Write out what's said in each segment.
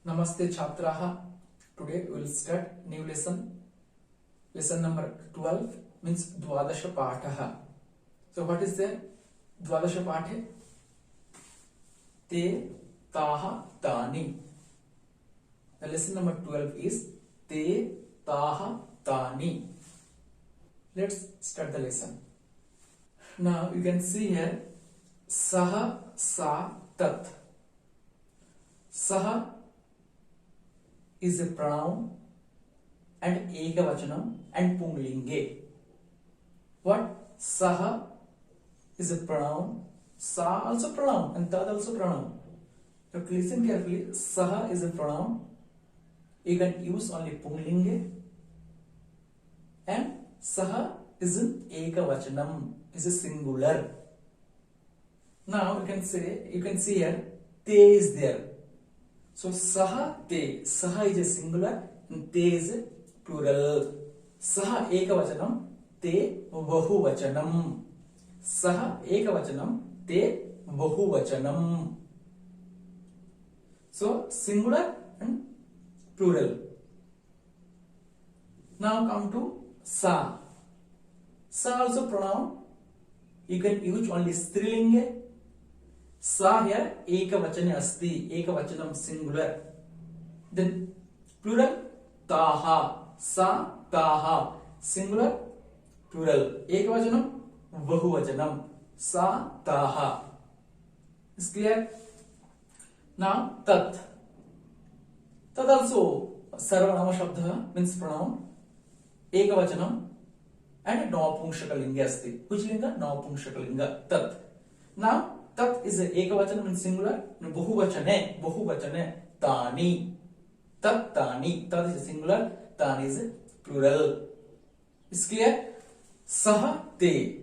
Namaste Chhatraha. Today we will start new lesson. Lesson number 12 means Dwadasha Pataha. So what is there? Dwadasha Pathe. Te, Taha, Tani. The lesson number 12 is Te, Taha, Tani. Let's start the lesson. Now you can see here Saha, Sa, Tat. Saha is a pronoun and ekavachanam and punglinge. What? Saha is a pronoun, sa also pronoun and tad also pronoun. So listen carefully. Saha is a pronoun. You can use only punglinge, and saha is an ekavachanam, is a singular. Now you can see here te is there. So saha te, saha is a singular and te is a plural. Saha ekavachanam, te bahuvachanam. Saha ekavachanam, te bahuvachanam. So singular and plural. Now come to sa. Sa also pronoun. You can use only strilinge. Sa here ekavachane asti, ekavachanam singular. Then plural taha, sa taha, singular plural. Ekavachanam bahuvachanam, sa taha. Is clear? Now tat. Tat also sarvanama shabda means pronoun. Ekavachanam and napumsakalinga asti. Which linga? Napumsakalinga. Tat. Now tat is a ekavachanam in singular, bahuvachane, tani. Tat tani. Tat is a singular, tani is a plural. Is clear? Saha te,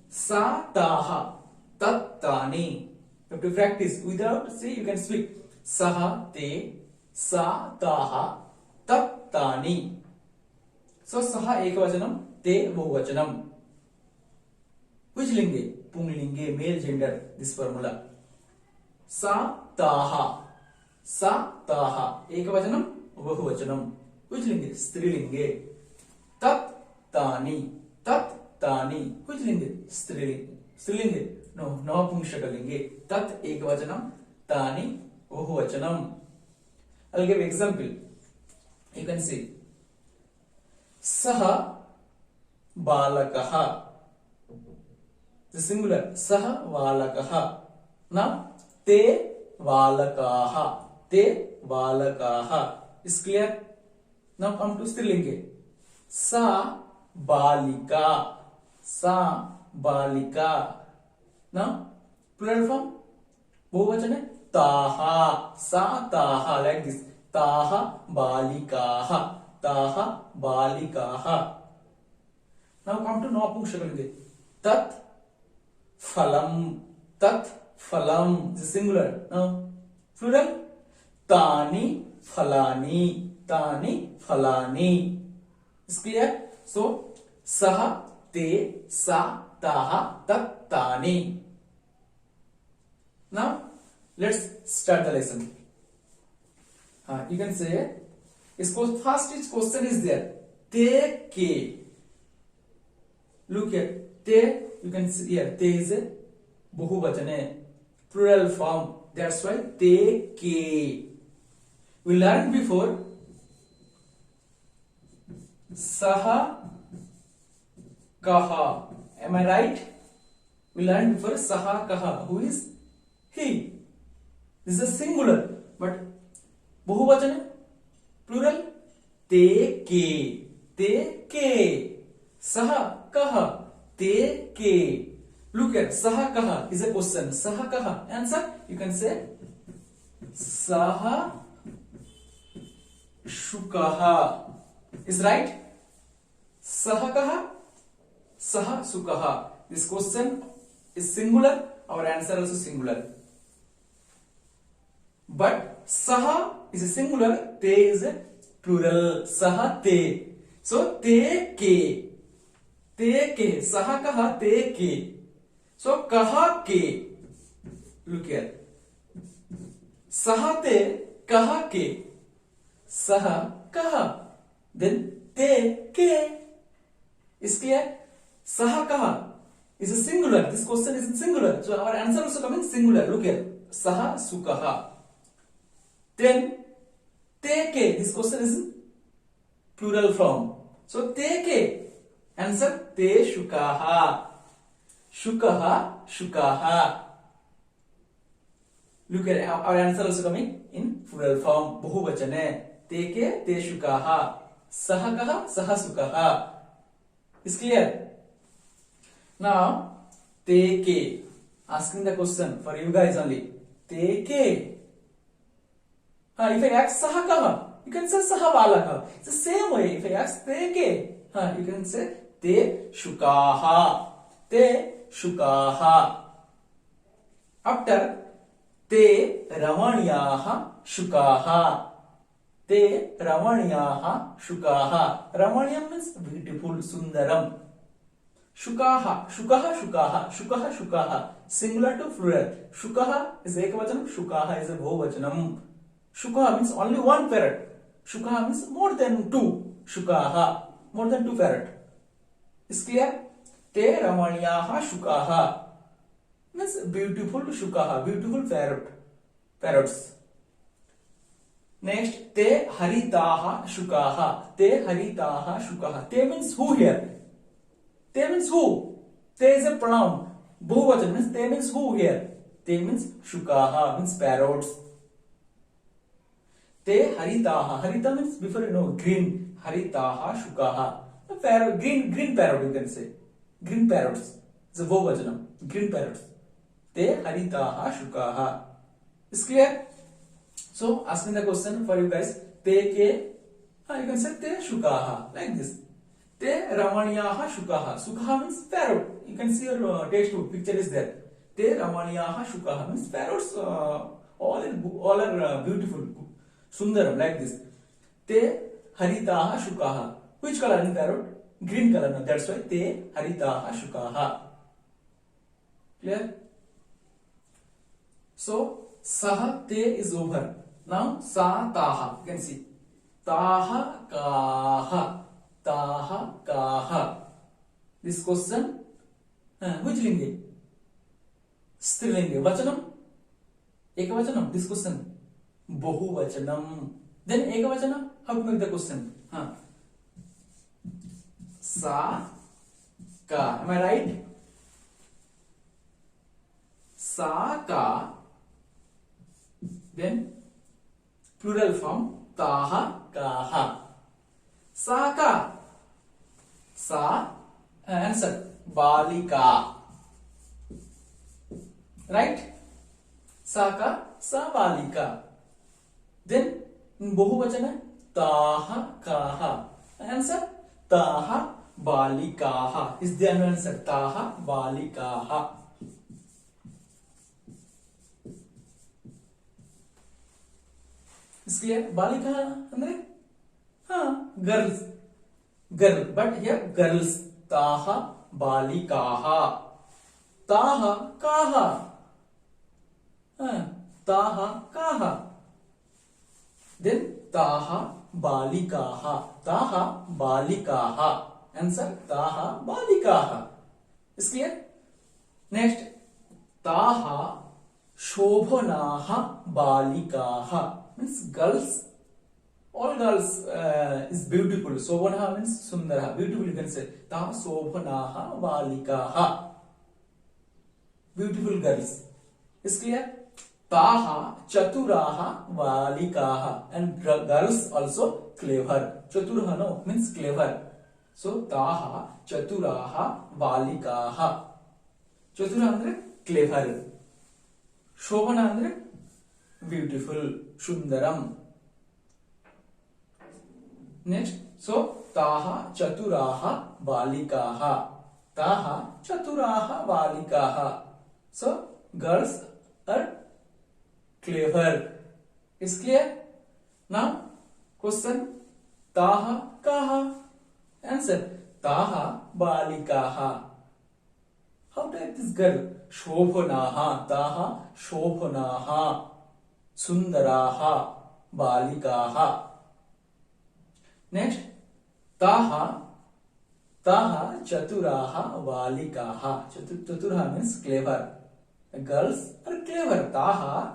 sa taha, tat tani. You have to practice. Without say you can speak. Saha te, sa taha, tat tani. So saha ekavachanam, te bahuvachanam. Which linge? Punglinge, male gender, this formula. Sa taha, ekavachanam, bahuvachanam. Which linge? Strilinge. Tat tani, which linge? Strilinge. No, napumsakalinge. Tat ekavachanam, tani bahuvachanam. I'll give example. You can see Saha balakaha. The singular. Saha valakaha. Now te valakaha. Is clear? Now come to strilinge. Sa balika. Now plural form. Bahuvachane taha. Sa taha, like this. Taha balikaha. Now come to napumsakalinge. Tat phalam, the singular. Now plural. Tani phalani. Is clear? So saha te, sa taha, tat tani. Now let's start the lesson. You can say first question is there. Te ke. Look here. Te, you can see here. Te is a bahuvachane, plural form. That's why te ke. We learned before saha kaha. Am I right? We learned before saha kaha. Who is he? This is a singular, but bahuvachane, plural. Te ke. Saha kaha. Te ke. Look at saha kaha is a question. Saha kaha. Answer. You can say saha shukaha. Is right? Saha kaha. Saha sukaha. This question is singular. Our answer also singular. But saha is a singular. Te is a plural. Saha te. So te ke. Saha kaha te ke. So kaha ke. Look here. Sahate कह के, सह कह, then ते के. Is clear? Sah kaha is a singular. This question is in singular. So our answer also comes in singular. Look here. Saha sukaha. Then te ke. This question is in plural form. So te ke. Answer te shukaha. Shukaha shukaha. Look here. Our answer also coming in plural form. Bahuvachane. Te ke te shukaha. Saha kaha saha sukaha. Is clear? Now, teke. Asking the question for you guys only. Teke. If I ask saha kaha, you can say saha balaka. It's the same way. If I ask teke, you can say te shukaha. Te shukaha. After te ramanyaha shukaha. Te ramanyaha shukaha. Ramanyam means beautiful, sundaram. Shukaha, shukaha, shukaha, shukaha, shukaha. Singular to plural. Shukaha is ekavachanam, shukaha is a bahuvachanam. Shukaha means only one parrot. Shukaha means more than two. Shukaha, more than two parrot. Is clear? Te ramanyaha shukaha means beautiful shukaha, beautiful parrots. Next, te haritaha shukaha. Te haritaha shukaha. Te means who here? Te means who? Te is a pronoun. Bahuvachan means te means who here? Te means shukaha means parrots. Te haritaha. Harita means before you know green. Haritaha shukaha. Parrot, green parrot you can say. Green parrots. It's a bahuvachanam. Green parrots. Te haritaha shukaha. Is clear? So, asking the question for you guys, te ke, you can say te shukaha, like this. Te ramanyaha shukaha. Shukaha means parrot. You can see your textbook, picture is there. Te ramanyaha shukaha means parrots, all are beautiful, sundaram, like this. Te haritaha shukaha. Which color in parrot? Green color, no, that's why te haritaha shukaha. Clear? So, saha te is over. Now sa taha. You can see. Taha kaha. Taha kaha. This question. Which linga? Strilinga. Vachanam? Ekavachanam. This question. Bahuvachanam. Then ekavachana. How to make the question? Sa ka. Am I right? Sa ka. Then plural form taha kaha. Sa ka. Sa answer balika. Right? Sa ka sa balika. Then in bahuvachana taha kaha. Answer taha balikaha. Is the answer taha balikaha. Is clear? Balika andre girls, girl, but here girls. Taha balikaha. Taha kaha. Taha kaha. Then taha balikaha. Taha balikaha. Answer taha balikaha. Is clear? Next, taha shobhanaha balikaha. Means girls, all girls is beautiful. Shobhanaha means sundara, beautiful you can say. Taha shobhanaha balikaha. Beautiful girls. Is clear? Taha chaturaha balikaha. And girls also clever. Chaturaha no means clever. So taha chaturaha balikaha. Chatura andre clever. Shobhana andre beautiful, sundaram. Next, so taha chaturaha balikaha. Taha chaturaha balikaha. So girls are clever. Is clear? Now question, taha kaha. Answer, taha balikaha. How to write this girl? Shobhanaha. Taha shobhanaha. Sundaraha. बालिकाः. Next, ताः चतुराः बालिकाः. चतुरः means clever. Girls are clever. ताः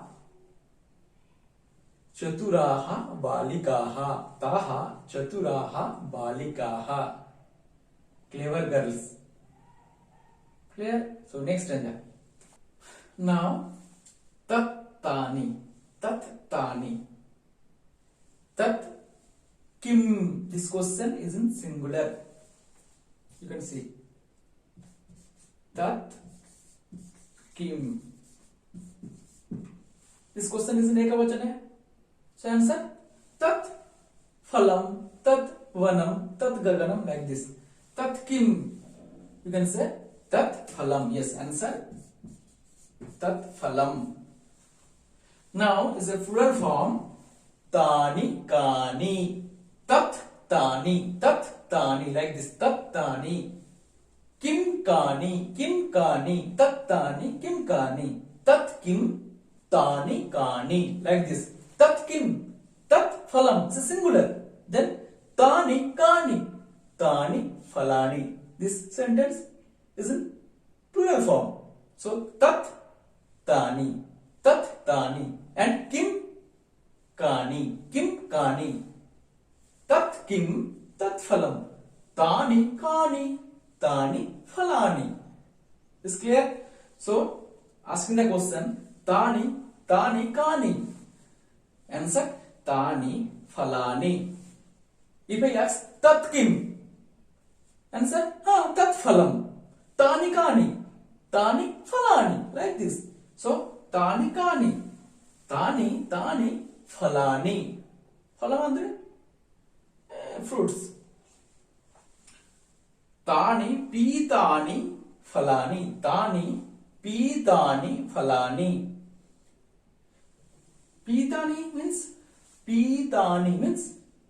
चतुराः बालिकाः. ताः चतुराः बालिकाः. Clever girls. Clear? So next stanza. Now, tattani. Tat kim. This question is in singular. You can see. Tat kim. This question is in ekavachana. So answer tat phalam, tat vanam, tat gaganam, like this. Tat kim. You can say tat phalam. Yes, answer tat phalam. Now is a plural form. Tani kani. Tat tani, like this. Tat tani. Kim kani, tat tani, kim kani. Tat kim, tani kani, like this. Tat kim, tat phalam. It's a singular. Then tani kani, tani phalani. This sentence is in plural form. So tat tani, and kim kani, tat kim, tat phalam, tani kani, tani phalani. Is clear? So asking the question, tani kani. Answer tani phalani. If I ask tat kim, answer tat phalam, tani kani, tani phalani, like this. So tani kani, tani phalani. Phalam andre fruits. Tani pitani phalani. Tani pitani phalani. Pitani means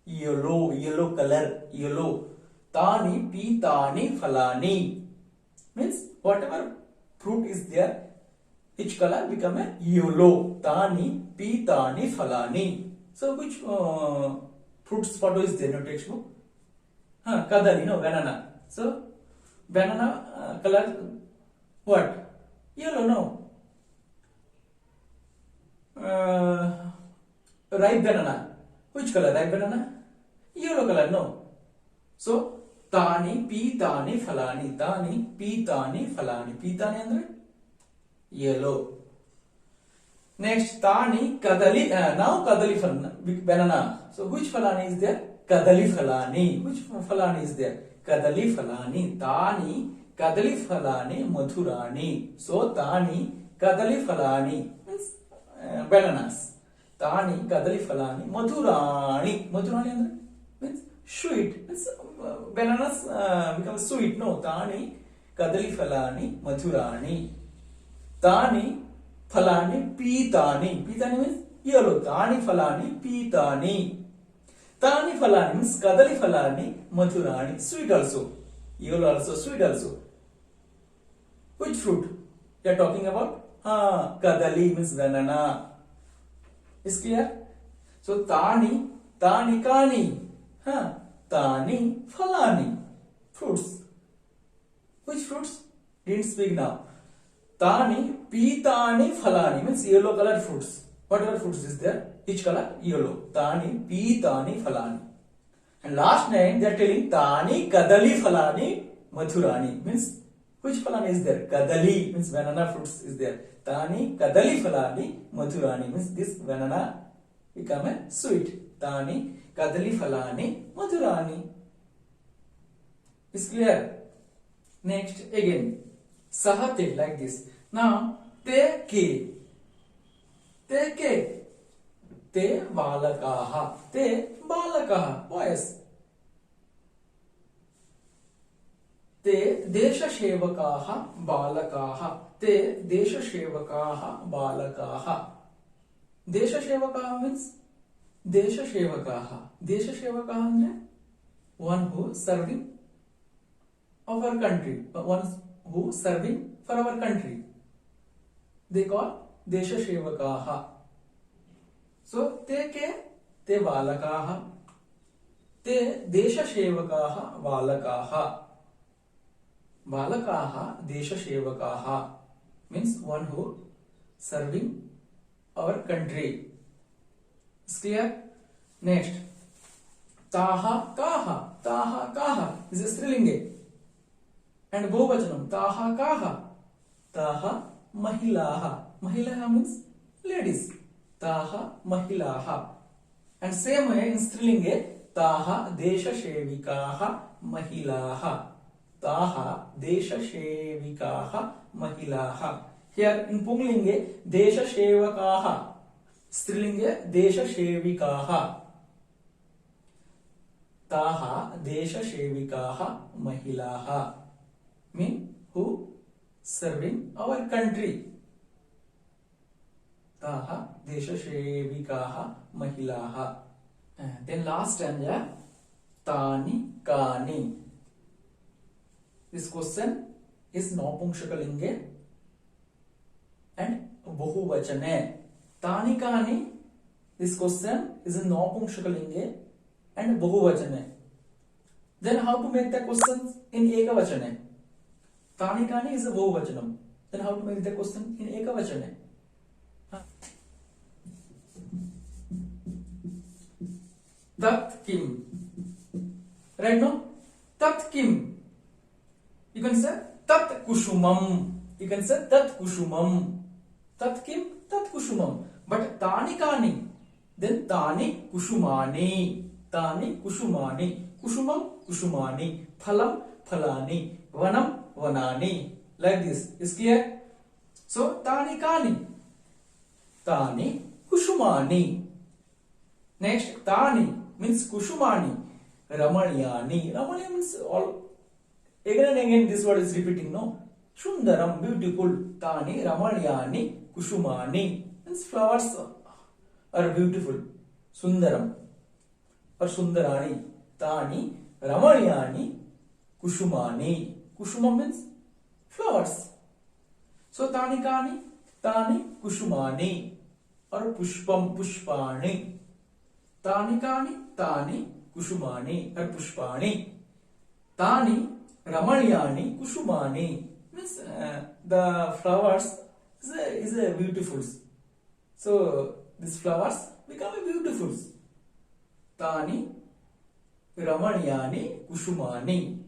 yellow color, yellow. Tani pitani phalani means whatever fruit is there, each color become a yellow. Tani pitani phalani. So which fruits photo is there in your textbook? Kadali, no, banana. So banana color what? Yellow, no. Ripe banana. Which color? Ripe banana? Yellow color, no. So tani pitani phalani. Tani pitani phalani. Pitani andre yellow. Next, tani kadali. Now kadali banana. So which phalani is there? Kadali phalani. Which phalani is there? Kadali phalani. Tani kadali phalani madhurani. So tani kadali phalani means bananas. Tani kadali phalani madhurani. Madhurani andre means sweet. Means bananas become sweet. No, tani kadali phalani madhurani. Tani phalani pitani. Pitani means yellow. Tani phalani pitani. Tani phalani means kadali phalani madhurani. Sweet also. Yellow also, sweet also. Which fruit you are talking about? Kadali means banana. Is clear? So tani kani. Tani phalani. Fruits. Which fruits? Didn't speak now. Tani pitani phalani means yellow color fruits. Whatever fruits is there, each color yellow. Tani pitani phalani. And last name they are telling tani kadali phalani madhurani means which phalani is there? Kadali means banana fruits is there. Tani kadali phalani madhurani means this banana become a sweet. Tani kadali phalani madhurani. Is clear? Next again. Sahate, like this. Now te ke. Te balakaha. Te balakaha. Boys. Te deshashevakaha balakaha. Te deshashevakaha balakaha. Deshashevakaha means deshashevakaha. Deshashevakaha means one who serving of our country. One who serving for our country. They call deshashevakaha. So te ke ते बालकाः, ते देशसेवकाः बालकाः, बालकाः देशसेवकाः means one who serving our country. Is clear? Next, ताः काः, ताः काः is a स्त्रीलिंगे and बहुवचनम ताः काः, ताः महिलाः, महिलाः means ladies, ताः महिलाः and same way in स्त्रीलिंगे ताः देशसेविकाः महिलाः, ताः देशसेविकाः महिलाः. Here in पुंलिंगे देशसेवकाः, स्त्रीलिंगे देशसेविकाः, ताः देशसेविकाः महिलाः mean who serving our country. ताः देशसेविकाः महिलाः. Then last stanza, तानि कानि. This question is नपुंसकलिंगे and बहुवचने. तानि कानि, this question is in नपुंसकलिंगे and बहुवचने. Then how to make the question in ekavachane? तानि कानि is a बहुवचनम. Then how to make the question in ekavachane? tat kim. Right now? Tat kim. You can say tat kusumam. You can say tat kusumam. Tat kim? Tat kusumam. But tani kani. Then tani kusumani. Tani kusumani. Kusumam kusumani. Phalam phalani. Vanam vanani. Like this. Is clear? So tani kani. Tani kusumani. Next, tani means kusumani. Ramaniyani. Ramaniya means all. Again and again this word is repeating, no? Sundaram, beautiful. Tani Ramaniyani Kusumani. Means flowers are beautiful. Sundaram or Sundarani. Tani Ramaniyani Kusumani. Kusuma means flowers. So Tani Kani, Tani Kusumani or Pushpam Pushpani. Tani Kani, Tani Kusumani or Pushpani. Tani Ramaniyani Kusumani means the flowers is a beautiful. So these flowers become a beautiful. Tani Ramaniyani Kusumani.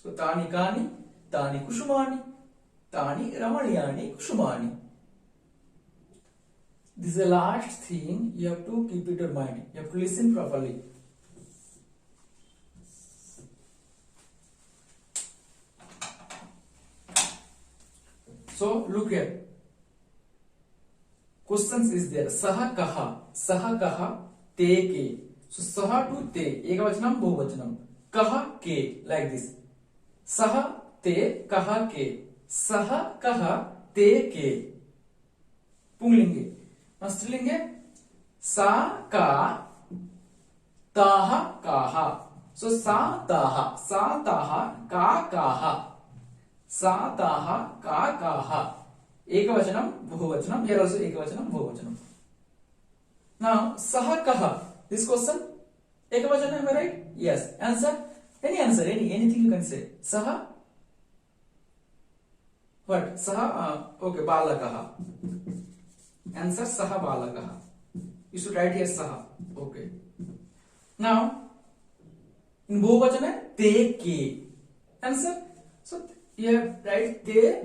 So Tani Kani, Tani Kusumani, Tani Ramaniyani Kusumani. This is the last thing you have to keep it in mind. You have to listen properly. So look here. Questions is there. Saha kaha, te ke. So saha to te, ekavachanam bahuvachanam. Kaha ke, like this. Saha te kaha ke. Saha kaha te ke. Punglinge. Now strilinge. Sa ka taha kaha. So sa taha, ka kaha. सा ताः का काः. एकवचनम बहुवचनम. Here also ekavachanam bahuvachanam. Now सः कः. This question ekavachanam, am I right? Yes. Answer. Any answer. Anything you can say. सः. What? सः. Okay. बालकः. Answer सः बालकः. You should write here सः. Okay. Now in बहुवचन ते के. Answer. So here write te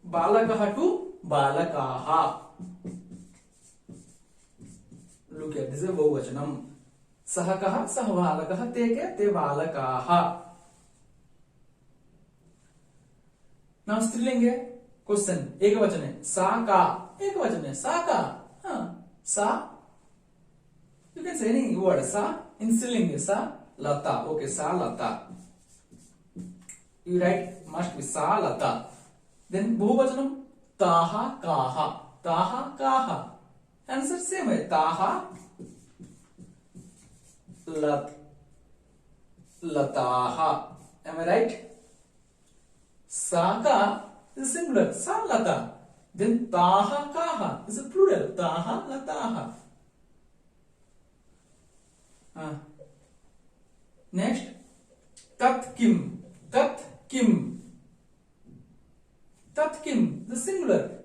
balakah to balakaha. Look at this is a bahuvachanam. Sah kaha, sah balakah, te ke, te balakaha. Now strilinge question. Ekavachane. Sa ka. Ekavachane. Sa ka. Sa. You can say any word. Sa in strilinge. Sa lata. Okay. Sa lata. You write must be sa lata. Then bahuvachanam taha kaha. Taha kaha. Answer same way. Taha lataha. Am I right? Saka is singular. Sa lata. Then taha kaha is a plural. Taha lataha. Next तत् किम, तत् किम, तत् किम the singular,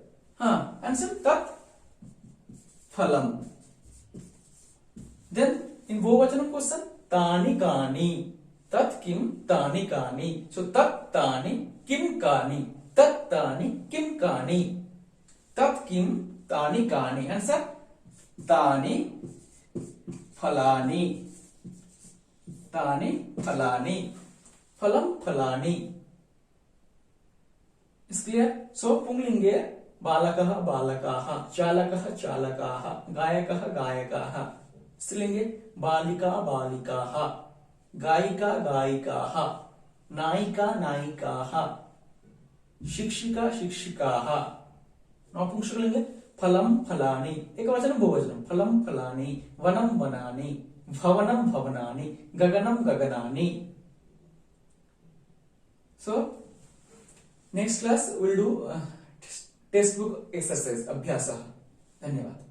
answer तत् फलम. Then in बहुवचनम question तानि कानि, तत् किम तानि कानि. सो तत् तानि किम कानि, तत् तानि किम कानि, तत् किम तानि कानि. आंसर तानि फलानि, तानि फलानि, फलम फलानि. Is clear. सो पुंलिंगे बालकः बालकाः, चालकः चालकाः, गायकः गायकाः. स्त्रीलिंगे बालिका बालिकाः, गायिका गायिकाः, नायिका नायिकाः, शिक्षिका शिक्षिकाः. नपुंसकलिंगे फलम फलानि, एकवचनं बहुवचनं फलम फलानि, वनं वनानि, भवनं भवनानि, गगनं गगनानि. So next class we'll do textbook exercise अभ्यासः. धन्यवाद.